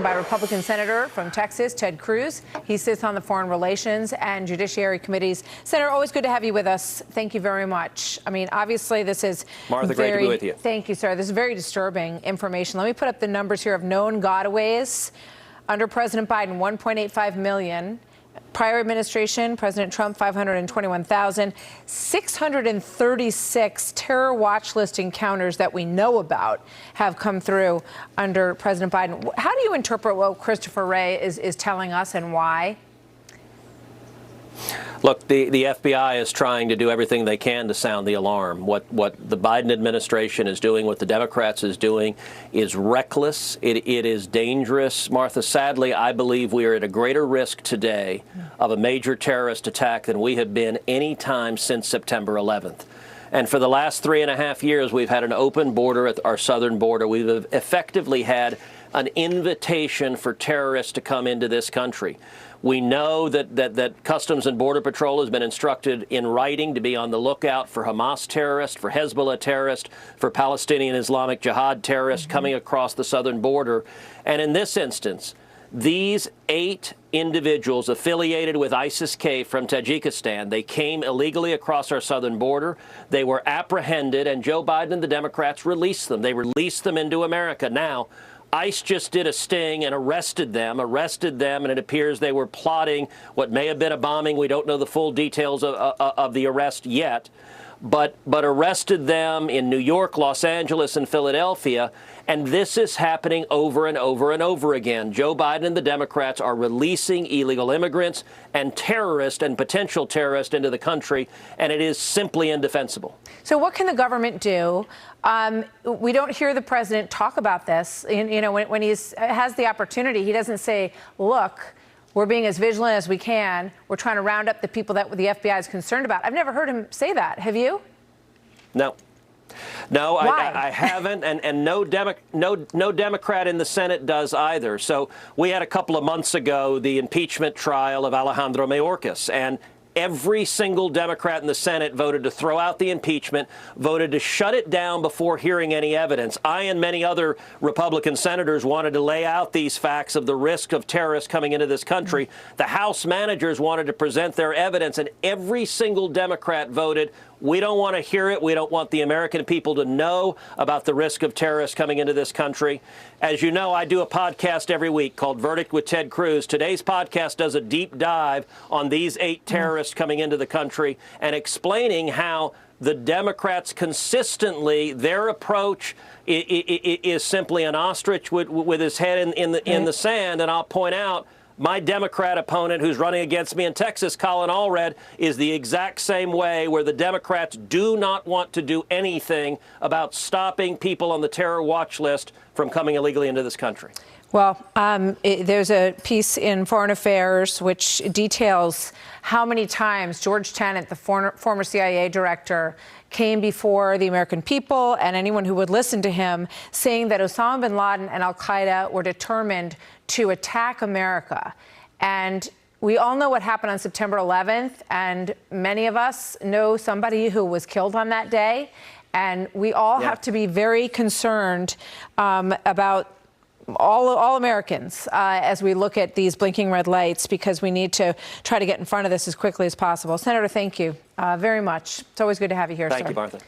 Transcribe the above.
by Republican Senator from Texas, Ted Cruz. He sits on the Foreign Relations and Judiciary Committees. Senator, always good to have you with us. Thank you very much. I mean, obviously, this is Martha, great to be with you. Thank you, sir. This is very disturbing information. Let me put up the numbers here of known gotaways under President Biden, 1.85 million. Prior administration, President Trump, 521,000. 636 terror watch list encounters that we know about have come through under President Biden. How do you interpret what Christopher Wray is telling us and why? Look, the FBI is trying to do everything they can to sound the alarm. What the Biden administration is doing, what the Democrats is doing, is reckless. It is dangerous. Martha, sadly, I believe we are at a greater risk today of a major terrorist attack than we have been any time since September 11th. And for the last 3.5 years, we've had an open border at our southern border. We've effectively had an invitation for terrorists to come into this country. We know that Customs and Border Patrol has been instructed in writing to be on the lookout for Hamas terrorists, for Hezbollah terrorists, for Palestinian Islamic Jihad terrorists coming across the southern border. And in this instance, these 8 individuals affiliated with ISIS-K from Tajikistan, they came illegally across our southern border. They were apprehended, and Joe Biden and the Democrats released them. They released them into America. Now, ICE just did a sting and arrested them, and it appears they were plotting what may have been a bombing. We don't know the full details of the arrest yet, but arrested them in New York, Los Angeles, and Philadelphia. And this is happening over and over and over again. Joe Biden and the Democrats are releasing illegal immigrants and terrorists and potential terrorists into the country, and it is simply indefensible. So what can the government do? We don't hear the president talk about this. You know, when he has the opportunity, he doesn't say, look, we're being as vigilant as we can. We're trying to round up the people that the FBI is concerned about. I've never heard him say that. Have you? No. No, I haven't, and no Democrat in the Senate does either. So we had a couple of months ago the impeachment trial of Alejandro Mayorkas, and every single Democrat in the Senate voted to throw out the impeachment, voted to shut it down before hearing any evidence. I and many other Republican senators wanted to lay out these facts of the risk of terrorists coming into this country. The House managers wanted to present their evidence, and every single Democrat voted, we don't want to hear it. We don't want the American people to know about the risk of terrorists coming into this country. As you know, I do a podcast every week called Verdict with Ted Cruz. Today's podcast does a deep dive on these 8 terrorists coming into the country and explaining how the Democrats consistently, their approach is simply an ostrich with his head in the sand. And I'll point out, my Democrat opponent who's running against me in Texas, Colin Allred, is the exact same way, where the Democrats do not want to do anything about stopping people on the terror watch list from coming illegally into this country. Well, there's a piece in Foreign Affairs which details how many times George Tenet, the former CIA director, came before the American people and anyone who would listen to him, saying that Osama bin Laden and al-Qaeda were determined to attack America. And we all know what happened on September 11th, and many of us know somebody who was killed on that day. And we all have to be very concerned about all Americans as we look at these blinking red lights, because we need to try to get in front of this as quickly as possible. Senator, thank you very much. It's always good to have you here, sir. Thank you, Martha.